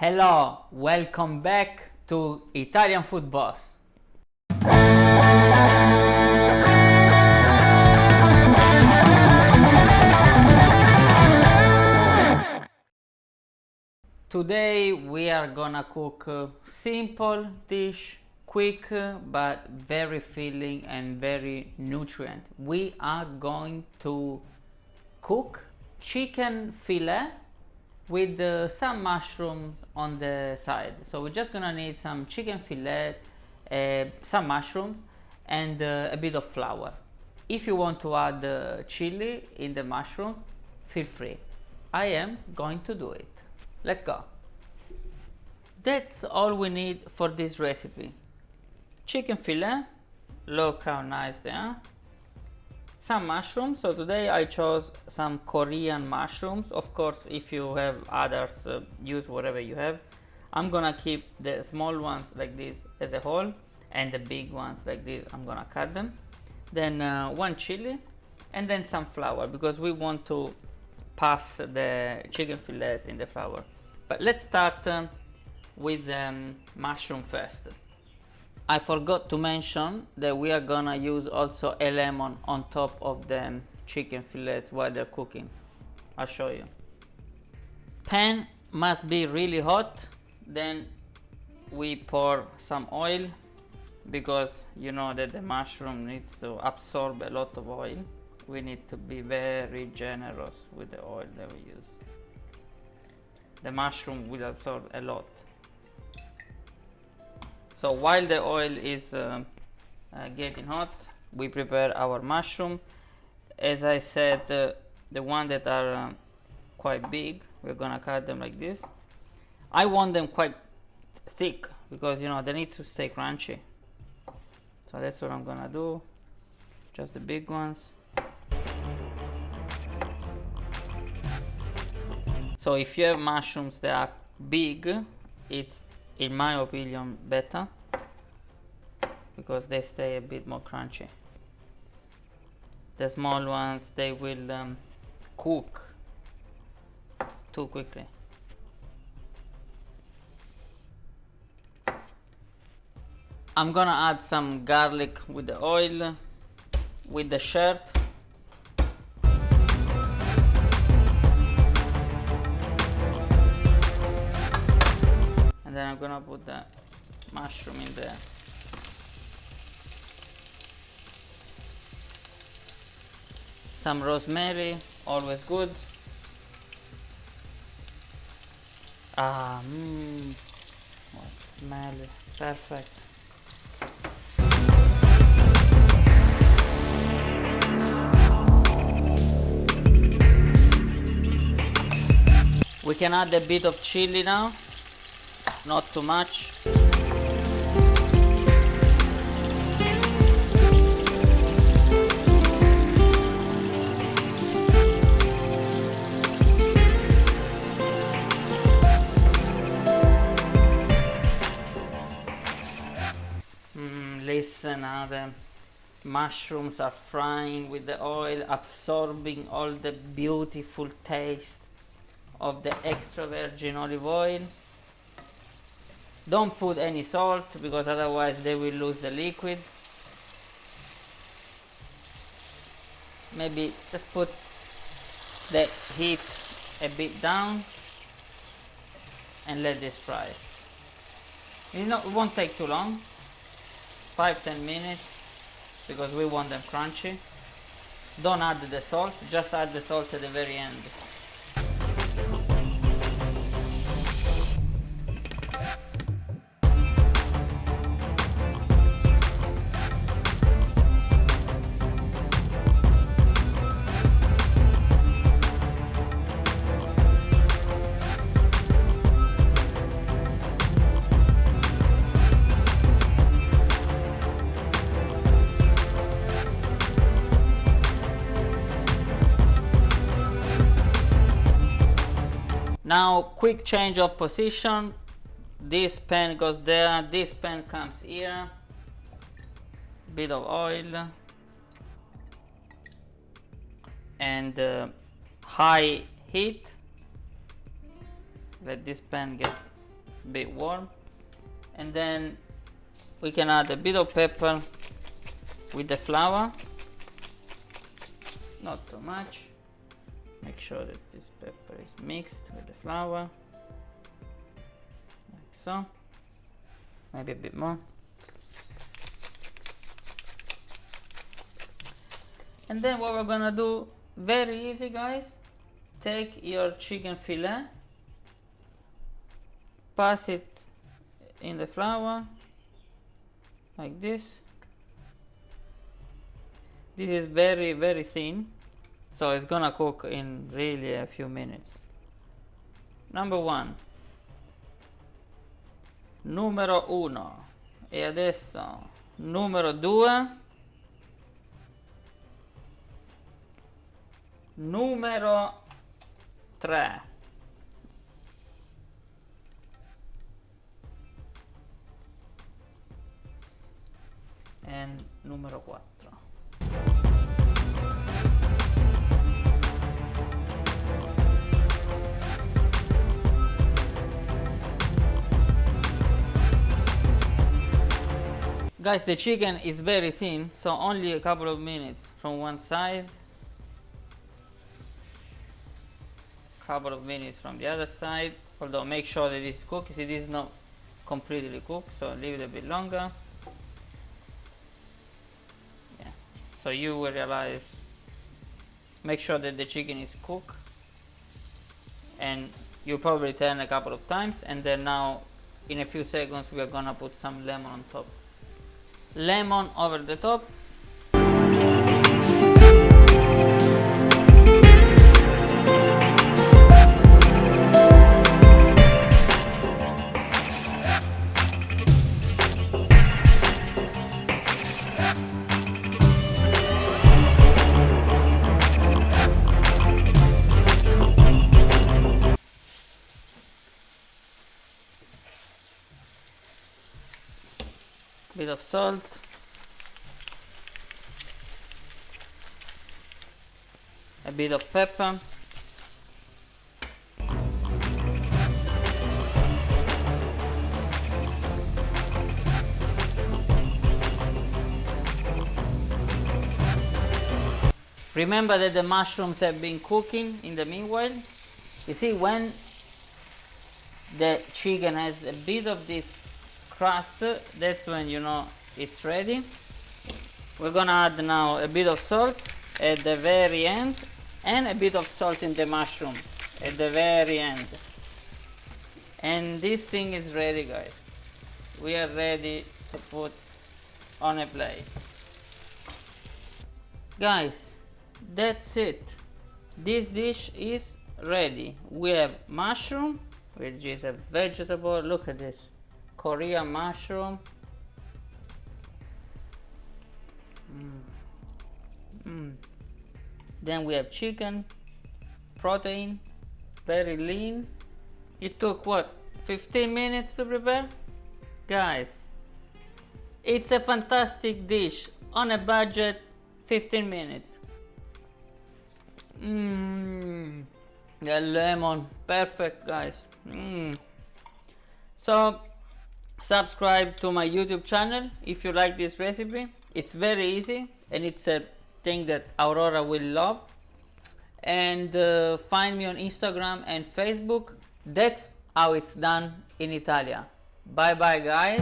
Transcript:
Hello, welcome back to Italian Food Boss. Today we are gonna cook a simple dish, quick but very filling and very nutrient. We are going to cook chicken fillet with some mushrooms on the side. So we're just gonna need some chicken fillet, some mushrooms, and a bit of flour. If you want to add chili in the mushroom, feel free. I am going to do it. Let's go. That's all we need for this recipe. Chicken fillet, look how nice they are. Some mushrooms, so today I chose some Korean mushrooms. Of course, if you have others, use whatever you have. I'm gonna keep the small ones like this as a whole, and the big ones like this, I'm gonna cut them. Then one chili, and then some flour, because we want to pass the chicken fillets in the flour. But let's start with mushroom first. I forgot to mention that we are gonna use also a lemon on top of the chicken fillets while they're cooking. I'll show you. Pan must be really hot. Then we pour some oil, because you know that the mushroom needs to absorb a lot of oil. We need to be very generous with the oil that we use. The mushroom will absorb a lot. So while the oil is getting hot, we prepare our mushroom. As I said, the ones that are quite big, we're gonna cut them like this. I want them quite thick, because you know they need to stay crunchy. So that's what I'm gonna do. Just the big ones. So if you have mushrooms that are big, it's, in my opinion, better, because they stay a bit more crunchy. The small ones, they will cook too quickly. I'm gonna add some garlic with the oil, with the shirt. And then I'm gonna put the mushroom in there. Some rosemary, always good. What smell, perfect. We can add a bit of chili now. Not too much. Listen, now the mushrooms are frying with the oil, absorbing all the beautiful taste of the extra virgin olive oil. Don't put any salt, because otherwise they will lose the liquid. Maybe just put the heat a bit down and let this fry. It won't take too long, 5-10 minutes, because we want them crunchy. Don't add the salt, just add the salt at the very end. Now, quick change of position. This pan goes there, this pan comes here. Bit of oil. And high heat. Let this pan get a bit warm. And then we can add a bit of pepper with the flour, not too much. Make sure that this pepper is mixed with the flour, like so, maybe a bit more. And then what we're gonna do, very easy guys, take your chicken fillet, pass it in the flour like this. This is very thin, so it's gonna cook in really a few minutes. Number one, numero uno, e adesso numero due, numero tre, and numero 4. Guys, the chicken is very thin, so only a couple of minutes from one side, couple of minutes from the other side, although make sure that it's cooked. It is not completely cooked, so leave it a bit longer. Yeah, so you will realize, make sure that the chicken is cooked, and you probably turn a couple of times, and then now in a few seconds we are gonna put some lemon on top. Lemon over the top. Bit of salt, a bit of pepper, remember that the mushrooms have been cooking in the meanwhile. You see, when the chicken has a bit of this crust, that's when you know it's ready. We're gonna add now a bit of salt at the very end, and a bit of salt in the mushroom at the very end. And this thing is ready, guys. We are ready to put on a plate. Guys, that's it. This dish is ready. We have mushroom, which is a vegetable. Look at this. Korean mushroom. Then we have chicken, protein, very lean. It took what, 15 minutes to prepare? Guys, it's a fantastic dish on a budget, 15 minutes. The lemon, perfect guys. So subscribe to my YouTube channel if you like this recipe. It's very easy, and it's a thing that Aurora will love. And find me on Instagram and Facebook. That's how it's done in Italia. Bye bye guys.